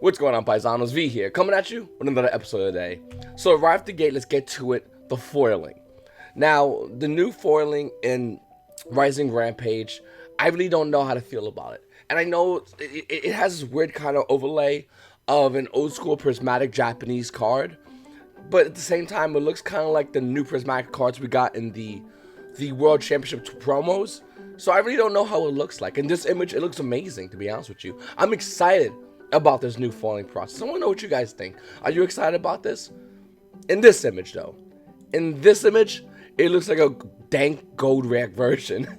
What's going on, Paisanos? V here, coming at you with another episode of the day. So right off the gate, let's get to it, the foiling. Now, the new foiling in Rising Rampage, I really don't know how to feel about it. And I know it has this weird kind of overlay of an old school prismatic Japanese card, but at the same time, it looks kind of like the new prismatic cards we got in the World Championship promos. So I really don't know how it looks like. In this image, it looks amazing, to be honest with you. I'm excited about this new foiling process. I want to know what you guys think. Are you excited about this? In this image, though. In this image, it looks like a dank gold rare version.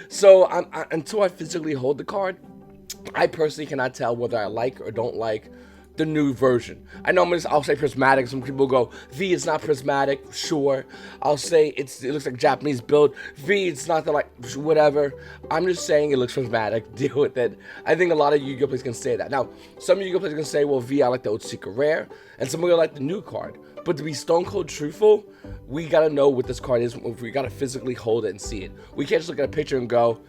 So until I physically hold the card, I personally cannot tell whether I like or don't like the new version. I know I'll say prismatic. Some people go, V, it's not prismatic. Sure. I'll say it looks like Japanese build. V, it's not the like whatever. I'm just saying it looks prismatic. Deal with it. I think a lot of Yu-Gi-Oh players can say that. Now, some Yu-Gi-Oh players can say, well, V, I like the old secret rare, and some will like the new card. But to be stone cold truthful, we gotta know what this card is. We gotta physically hold it and see it. We can't just look at a picture and go,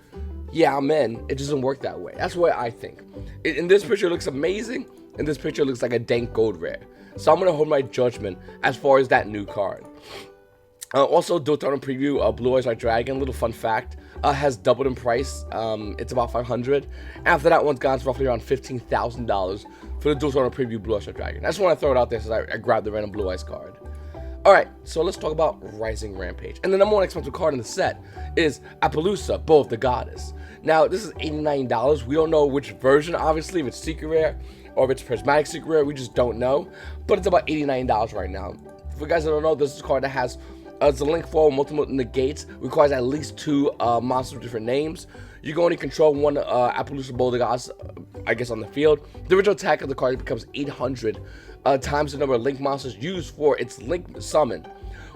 yeah, I'm in. It doesn't work that way. That's what I think. In this picture, it looks amazing. In this picture, it looks like a dank gold rare. So I'm going to hold my judgment as far as that new card. Also, Dual Tournament Preview, Blue Eyes White Dragon, little fun fact, has doubled in price. It's about $500. After that one's gone, it's roughly around $15,000 for the Dual Tournament Preview Blue Eyes White Dragon. I just want to throw it out there since I grabbed the random Blue Eyes card. Alright, so let's talk about Rising Rampage. And the number one expensive card in the set is Appaloosa, Bow of the Goddess. Now, this is $89. We don't know which version, obviously, if it's Secret Rare or if it's Prismatic Secret Rare, we just don't know. But it's about $89 right now. For you guys that don't know, this is a card that has it's a link for multiple negates, requires at least 2 monsters with different names. You can only control one Appaloosa Bow of the Goddess, I guess, on the field. The original attack of the card becomes 800 times the number of link monsters used for its link summon.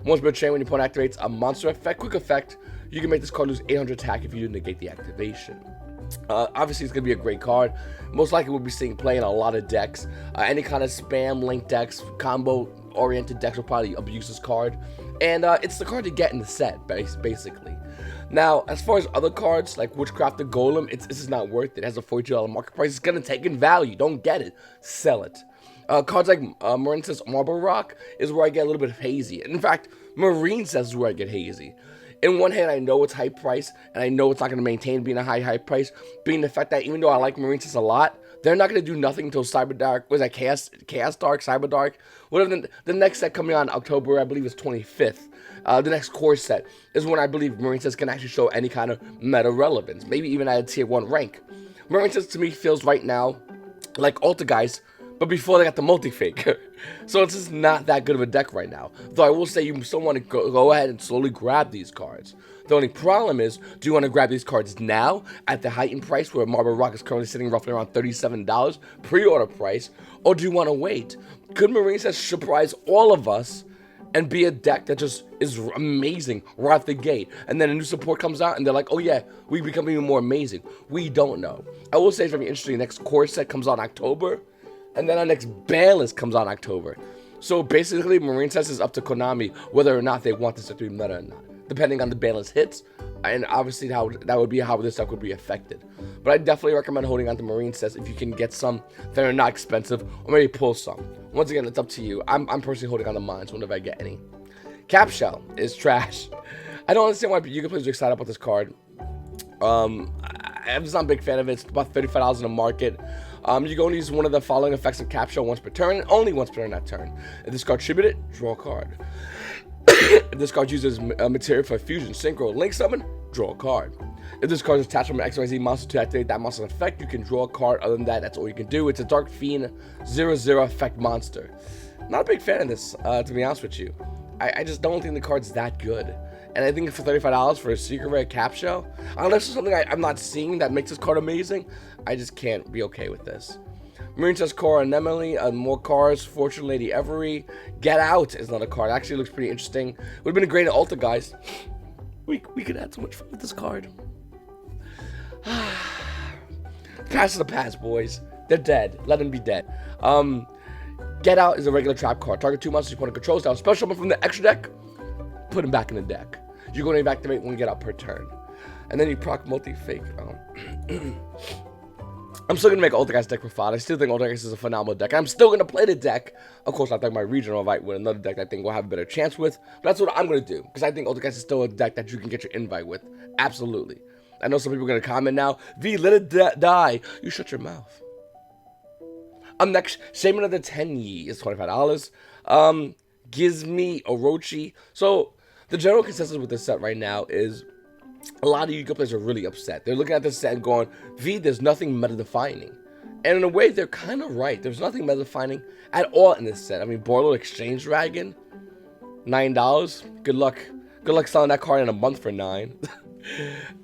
Once per chain, when your opponent activates a monster effect, quick effect, you can make this card lose 800 attack if you negate the activation. Obviously, it's going to be a great card. Most likely, we'll be seeing play in a lot of decks. Any kind of spam link decks, combo-oriented decks will probably abuse this card. And it's the card to get in the set, basically. Now, as far as other cards, like Witchcraft the Golem, this is not worth it. It has a $42 market price. It's going to take in value. Don't get it. Sell it. Cards like Marincess Marble Rock is where I get a little bit hazy. In fact, Marincess is where I get hazy. In one hand, I know it's high price, and I know it's not going to maintain being a high price, being the fact that even though I like Marincess a lot, they're not going to do nothing until Cyber Dark, was that Chaos Dark, Cyber Dark, whatever the next set coming on October, I believe is 25th. The next core set is when I believe Marincess can actually show any kind of meta relevance, maybe even at a tier 1 rank. Marincess to me feels right now like Altergeist, but before they got the multi-fake. So it's just not that good of a deck right now. Though I will say you still want to go ahead and slowly grab these cards. The only problem is, do you want to grab these cards now at the heightened price where Marble Rock is currently sitting roughly around $37 pre-order price, or do you want to wait? Could Marincess surprise all of us and be a deck that just is amazing right off the gate, and then a new support comes out and they're like, oh yeah, we become even more amazing? We don't know. I will say it's very interesting. Next core set comes out in October, and then our next ban list comes out in October. So basically, Marincess is up to Konami whether or not they want this to be meta or not, depending on the ban list hits, and obviously how that would be how this deck would be affected. But I definitely recommend holding on to Marincess if you can get some that are not expensive, or maybe pull some. Once again, it's up to you. I'm personally holding on to mine, so whenever I get any. Cap Shell is trash. I don't understand why Yu-Gi-Oh players are excited about this card. I'm just not a big fan of it. It's about $35 in the market. You can only use one of the following effects of Cap Shell once per turn, and only once per turn that turn. If this card tributed, draw a card. If this card uses material for fusion, synchro, link summon, draw a card. If this card is attached from an XYZ monster to activate that monster's effect, you can draw a card. Other than that, that's all you can do. It's a Dark Fiend 0/0 effect monster. Not a big fan of this, to be honest with you. I just don't think the card's that good. And I think for $35 for a Secret Rare Cap Shell, unless there's something I'm not seeing that makes this card amazing, I just can't be okay with this. Marincess Core Anemone, more cards. Fortune Lady Every. Get Out is another card. Actually looks pretty interesting. Would have been a great Altergeist. We could add so much fun with this card. Past the past, boys. They're dead. Let them be dead. Get Out is a regular trap card. Target 2 monsters your opponent controls. Now, special summon from the extra deck, put them back in the deck. You're going to activate one Get Out per turn. And then you proc multi-fake. I'm still gonna make Altergeist deck for fun. I still think Altergeist is a phenomenal deck. I'm still gonna play the deck. Of course, I think my regional invite with another deck that I think we'll have a better chance with. But that's what I'm gonna do, because I think Altergeist is still a deck that you can get your invite with. Absolutely. I know some people are gonna comment now. V, let it die. You shut your mouth. Next, Shaman of the Tenyi is $25. Gives me Orochi. So the general consensus with this set right now is a lot of Yu-Gi-Oh players are really upset. They're looking at this set and going, V, there's nothing meta-defining. And in a way, they're kind of right. There's nothing meta-defining at all in this set. I mean, Borderlord Exchange Dragon, $9. Good luck. Good luck selling that card in a month for $9.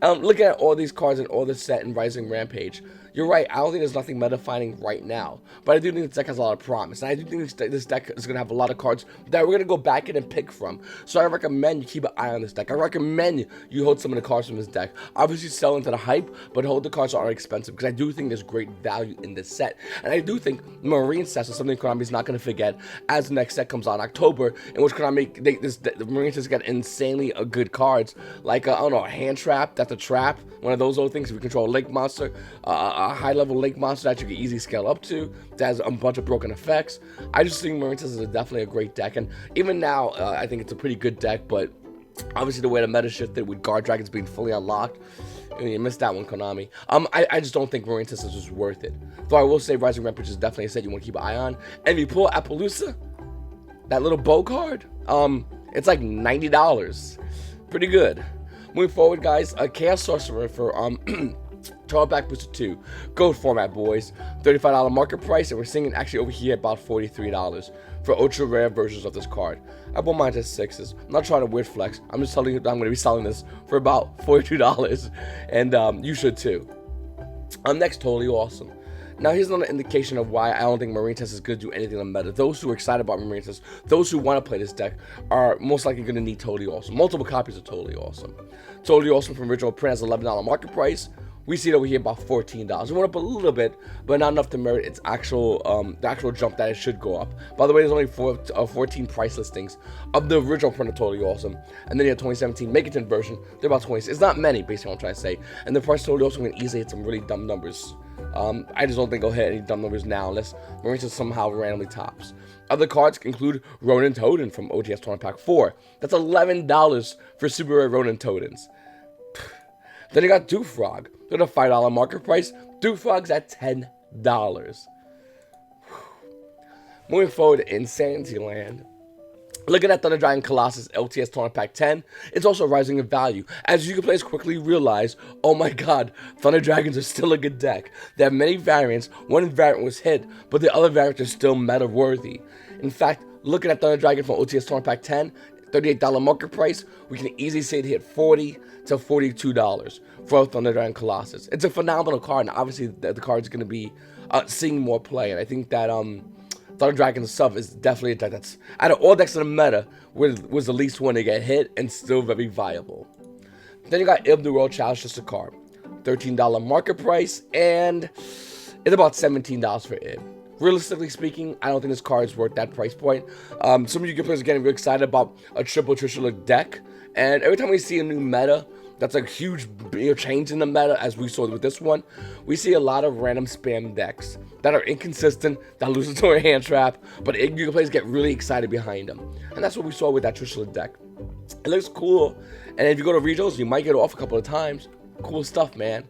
Looking at all these cards and all this set in Rising Rampage, you're right, I don't think there's nothing meta-defining right now, but I do think this deck has a lot of promise, and I do think this deck is going to have a lot of cards that we're going to go back in and pick from, so I recommend you keep an eye on this deck. I recommend you hold some of the cards from this deck. Obviously sell into the hype, but hold the cards that are expensive, because I do think there's great value in this set, and I do think Marincess is something Konami's not going to forget as the next set comes out in October, in which Konami, the Marincess got insanely good cards, like, I don't know, a hand trap, that's a trap, one of those old things, if you control a lake monster, a high-level lake monster that you can easily scale up to, that has a bunch of broken effects. I just think Marincess is definitely a great deck, and even now, I think it's a pretty good deck, but obviously the way the meta shifted with Guard Dragons being fully unlocked, you missed that one, Konami. I just don't think Marincess is just worth it. Though I will say Rising Rampage is definitely a set you want to keep an eye on, and if you pull Appaloosa, that little bow card, it's like $90. Pretty good. Moving forward, guys, a Chaos Sorcerer for, Total Pack Booster 2, Gold format, boys. $35 market price, and we're seeing it actually over here about $43 for ultra rare versions of this card. I bought mine to 6s. I'm not trying to weird flex. I'm just telling you that I'm going to be selling this for about $42, and you should too. Next, Totally Awesome. Now, here's another indication of why I don't think Marincess is going to do anything on meta. Those who are excited about Marincess, those who want to play this deck, are most likely going to need Totally Awesome. Multiple copies of Totally Awesome. Totally Awesome from original print has $11 market price. We see it over here about $14. It went up a little bit, but not enough to merit its actual, the actual jump that it should go up. By the way, there's only 14 price listings of the original print of Totally Awesome, and then you have 2017 Megaton version. They're about 20. It's not many, basically, what I'm trying to say. And the price of Totally Awesome can easily hit some really dumb numbers. I just don't think I'll hit any dumb numbers now unless Marincess somehow randomly tops. Other cards include Ronin Totem from OGS Tournament Pack 4. That's $11 for Super Rare Ronin Totems. Then you got Doofrog. They're at a $5 market price. Doofrog's at $10. Moving forward to Insanity Land. Looking at Thunder Dragon Colossus LTS Tournament Pack 10, it's also rising in value, as Yu-Gi-Oh players quickly realize, oh my god, Thunder Dragons are still a good deck. They have many variants, one variant was hit, but the other variants are still meta-worthy. In fact, looking at Thunder Dragon from OTS Tournament Pack 10, $38 market price, we can easily say it hit $40 to $42 for Thunder Dragon Colossus. It's a phenomenal card, and obviously the card is going to be seeing more play, and I think that Thunder Dragon itself is definitely a deck that's, out of all decks in the meta, was the least one to get hit and still very viable. Then you got Ib the World Challenge, just a card. $13 market price, and it's about $17 for Ib. Realistically speaking, I don't think this card is worth that price point. Some of you players are getting really excited about a triple deck, and every time we see a new meta, that's a huge change in the meta, as we saw with this one. We see a lot of random spam decks that are inconsistent, that lose to a hand trap, but Yu-Gi-Oh players get really excited behind them. And that's what we saw with that Trishula deck. It looks cool, and if you go to regionals, you might get off a couple of times. Cool stuff, man.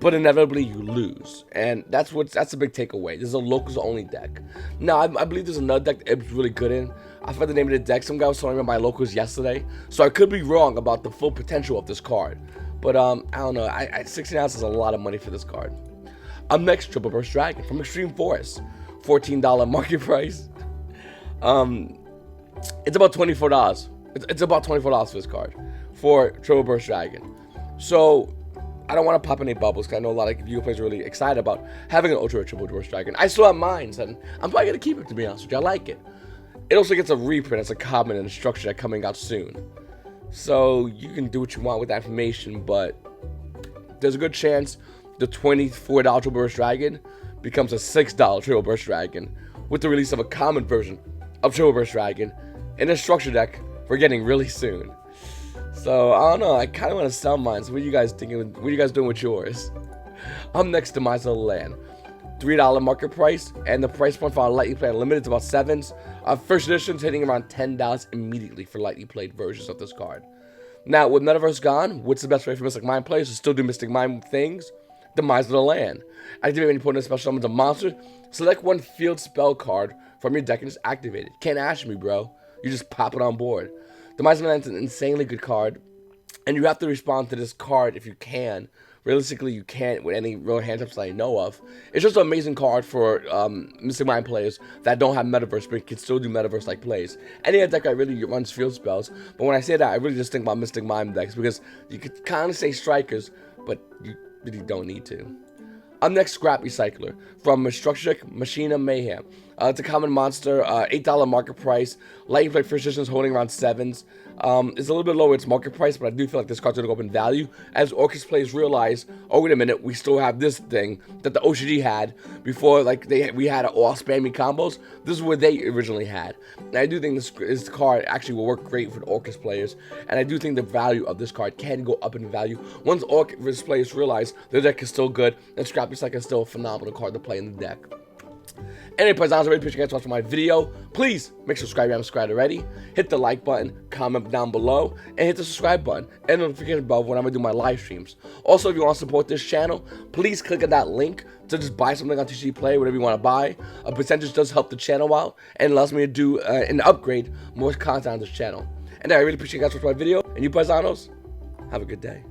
But inevitably, you lose. And that's a big takeaway. This is a locals-only deck. Now, I believe there's another deck that Ib's really good in. I forgot the name of the deck. Some guy was telling me about my locals yesterday. So I could be wrong about the full potential of this card. But, I don't know. 16 ounces is a lot of money for this card. Up next, Triple Burst Dragon from Extreme Forest. $14 market price. It's about $24. It's about $24 for this card. For Triple Burst Dragon. So I don't want to pop any bubbles, because I know a lot of you players are really excited about having an Ultra Triple Burst Dragon. I still have mine, and I'm probably going to keep it, to be honest with you. I like it. It also gets a reprint. It's a common and a structure that's coming out soon. So you can do what you want with that information, but there's a good chance the $24 Triple Burst Dragon becomes a $6 Triple Burst Dragon with the release of a common version of Triple Burst Dragon in a structure deck we're getting really soon. So, I don't know, I kind of want to sell mine, so what are you guys thinking, what are you guys doing with yours? Up next, Demise of the Land. $3 market price, and the price point for our lightly played unlimited is about 7s. First edition's hitting around $10 immediately for lightly played versions of this card. Now, with Metaverse gone, what's the best way for Mystic Mind players to still do Mystic Mind things? Demise of the Land. Activate when you put in a special summons a monster. Select one field spell card from your deck and just activate it. Can't ash me, bro. You just pop it on board. Demise of the Land is an insanely good card, and you have to respond to this card if you can. Realistically, you can't with any real hand traps that I know of. It's just an amazing card for Mystic Mind players that don't have Metaverse, but can still do Metaverse-like plays. Any deck that really runs field spells, but when I say that, I really just think about Mystic Mind decks, because you could kind of say strikers, but you really don't need to. Up next, Scrap Recycler from Structure Machina Mayhem. It's a common monster, $8 market price. Lightning Play first edition is holding around 7s. It's a little bit lower its market price, but I do feel like this card's going to go up in value as Orcus players realize, oh wait a minute, we still have this thing that the OCG had before. Like we had all spammy combos. This is what they originally had. And I do think this card actually will work great for the Orcus players, and I do think the value of this card can go up in value once Orcus players realize their deck is still good and Scrap Recycler is still a phenomenal card to play in the deck. Anyway, I really appreciate you guys watching my video. Please make sure to subscribe if you haven't subscribed already. Hit the like button, comment down below, and hit the subscribe button and notification bell when I'm gonna do my live streams. Also, if you want to support this channel, please click on that link to just buy something on TCG Play, whatever you want to buy. A percentage does help the channel out and allows me to do and upgrade more content on this channel. And I really appreciate you guys watching my video. And you paisanos, have a good day.